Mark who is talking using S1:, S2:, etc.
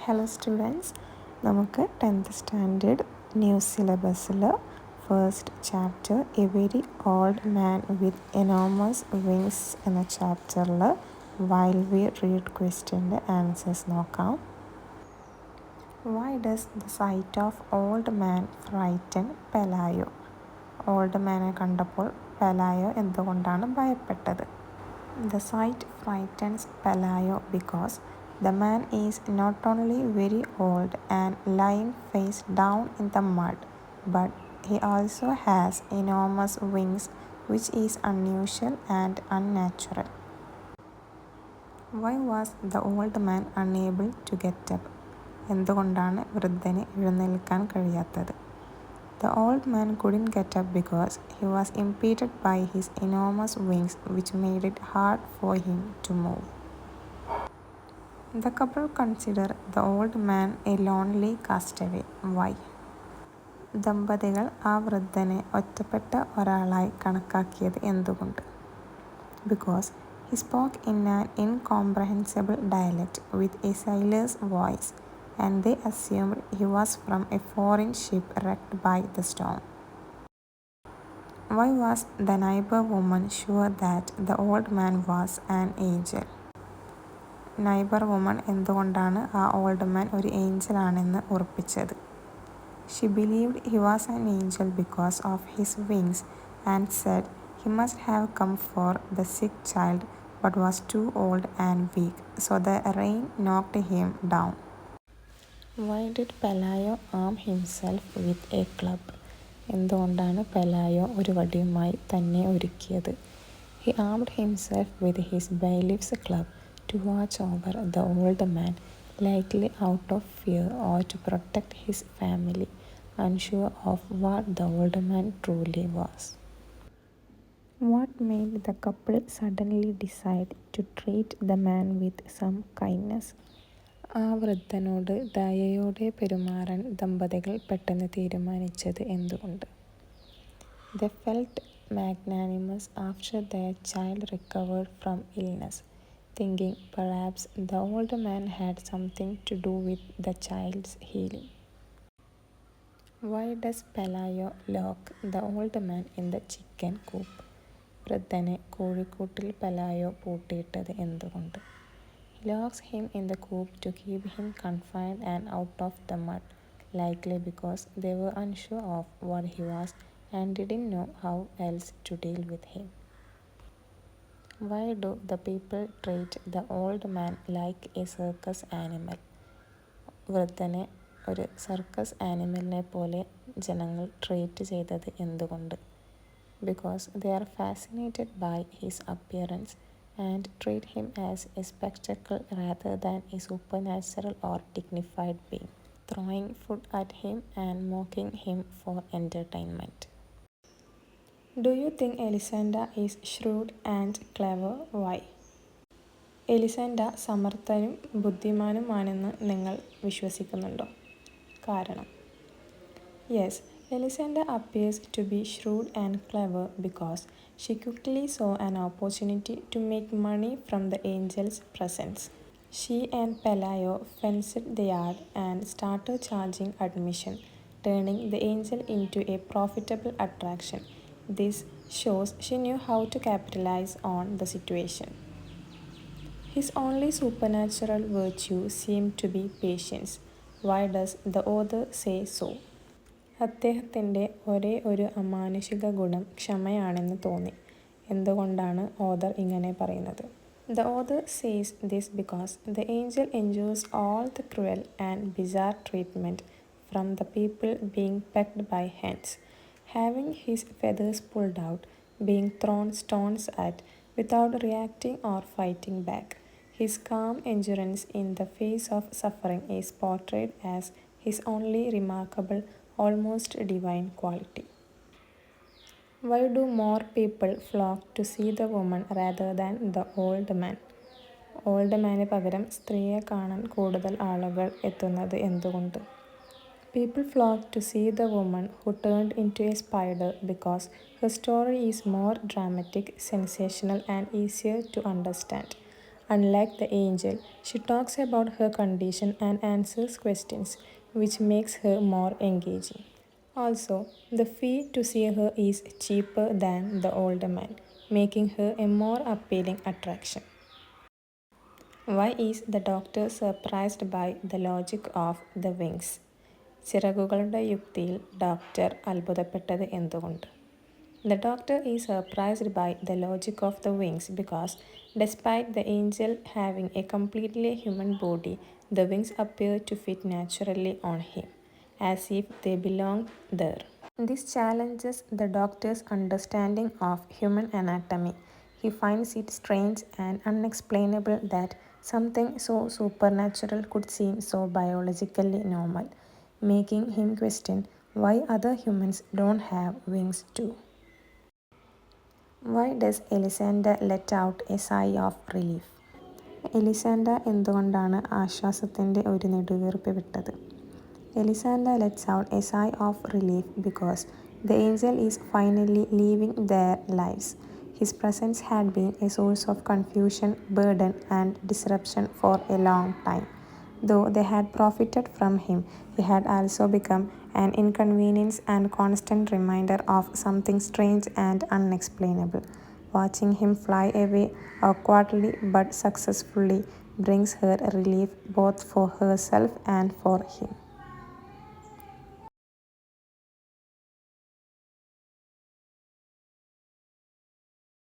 S1: Hello students, നമുക്ക് 10th standard new സിലബസിൽ first chapter a very old man with enormous wings എന്ന ചാപ്റ്ററിൽ while we read ക്വസ്റ്റ്യൻ്റെ answers നോക്കാം. Why does the sight of old man frighten Pelayo? Old മാനെ കണ്ടപ്പോൾ പെലായോ എന്തുകൊണ്ടാണ് ഭയപ്പെട്ടത്? The sight frightens Pelayo because the man is not only very old and lying face down in the mud, but he also has enormous wings, which is unusual and unnatural. Why was the old man unable to get up? എന്തുകൊണ്ടാണ് വൃദ്ധന് എഴുന്നേൽക്കാൻ കഴിയാത്തത്? The old man couldn't get up because he was impeded by his enormous wings, which made it hard for him to move. The couple considered the old man a lonely castaway. Why? ദമ്പതികൾ ആ വൃദ്ധനെ ഒറ്റപ്പെട്ട ഒരാളായി കണക്കാക്കിയത് എന്തുകൊണ്ട്? Because he spoke in an incomprehensible dialect with a sailor's voice, and they assumed he was from a foreign ship wrecked by the storm. Why was the neighbor woman sure that the old man was an angel? Neighbour woman എന്തുകൊണ്ടാണ് ആ old man ഒരു Angel ആണെന്ന് ഉറപ്പിച്ചത്? She believed he was an angel because of his wings and said he must have come for the sick child but was too old and weak, so the rain knocked him down. Why did Pelayo arm himself with a club? എന്തുകൊണ്ടാണ് പെലായോ ഒരു വടിയുമായി തന്നെ ഒരുക്കിയത്? He armed himself with his bailiff's club to watch over the old man, likely out of fear or to protect his family, unsure of what the old man truly was. What made the couple suddenly decide to treat the man with some kindness? ആ വൃദ്ധനോട് ദയയോടെ പെരുമാറാൻ ദമ്പതികൾ പെട്ടെന്ന് തീരുമാനിച്ചത് എന്തുകൊണ്ട്? They felt magnanimous after their child recovered from illness, thinking perhaps the old man had something to do with the child's healing. Why does Pelayo lock the old man in the chicken coop? വൃദ്ധനെ കോഴിക്കൂട്ടിൽ പെലായോ പൂട്ടിയിട്ടത് എന്തുകൊണ്ട്? He locks him in the coop to keep him confined and out of the mud, likely because they were unsure of what he was and didn't know how else to deal with him. Why do the people treat the old man like a circus animal? വൃദ്ധനെ ഒരു circus ആനിമലിനെ പോലെ ജനങ്ങൾ treat ചെയ്തത് എന്തുകൊണ്ട്? Because they are fascinated by his appearance and treat him as a spectacle rather than a supernatural or dignified being, throwing food at him and mocking him for entertainment. Do you think Elisenda is shrewd and clever? Why? എലിസൻഡ സമർത്ഥനും ബുദ്ധിമാനുമാണെന്ന് നിങ്ങൾ വിശ്വസിക്കുന്നുണ്ടോ? കാരണം. Yes, Elisenda appears to be shrewd and clever because she quickly saw an opportunity to make money from the angel's presence. She and Pelayo fenced the yard and started charging admission, turning the angel into a profitable attraction. This shows she knew how to capitalize on the situation. His only supernatural virtue seemed to be patience. Why does the author say so? അദ്ദേഹത്തിൻ്റെ ഒരേ ഒരു അമാനുഷിക ഗുണം ക്ഷമയാണെന്ന് തോന്നി. എന്തുകൊണ്ടാണ് author ഇങ്ങനെ പറയുന്നത്? The author says this because the angel endures all the cruel and bizarre treatment from the people being pecked by hens, having his feathers pulled out, being thrown stones at without reacting or fighting back. His calm endurance in the face of suffering is portrayed as his only remarkable, almost divine quality. Why do more people flock to see the woman rather than the old man? Old മാന് പകരം സ്ത്രീയെ കാണാൻ കൂടുതൽ ആളുകൾ എത്തുന്നത് എന്തുകൊണ്ട്? People flock to see the woman who turned into a spider because her story is more dramatic, sensational and easier to understand. Unlike the angel, she talks about her condition and answers questions, which makes her more engaging. Also, the fee to see her is cheaper than the older man, making her a more appealing attraction. Why is the doctor surprised by the logic of the wings? ചിറകുകളുടെ യുക്തിയിൽ doctor അത്ഭുതപ്പെട്ടത് എന്തുകൊണ്ട്? The doctor is surprised by the logic of the wings because, despite the angel having a completely human body, the wings appear to fit naturally on him, as if they belong there. This challenges the doctor's understanding of human anatomy. He finds it strange and unexplainable that something so supernatural could seem so biologically normal, making him question why other humans don't have wings too. Why does Elisanda let out a sigh of relief? എലിസാൻഡ എന്തുകൊണ്ടാണ് ആശ്വാസത്തിൻ്റെ ഒരു നെടുവീർപ്പ് വിട്ടത്? Elisanda lets out a sigh of relief because the angel is finally living their lives. His presence had been a source of confusion, burden, and disruption for a long time. Though they had profited from him, he had also become an inconvenience and constant reminder of something strange and unexplainable. Watching him fly away awkwardly but successfully brings her relief both for herself and for him.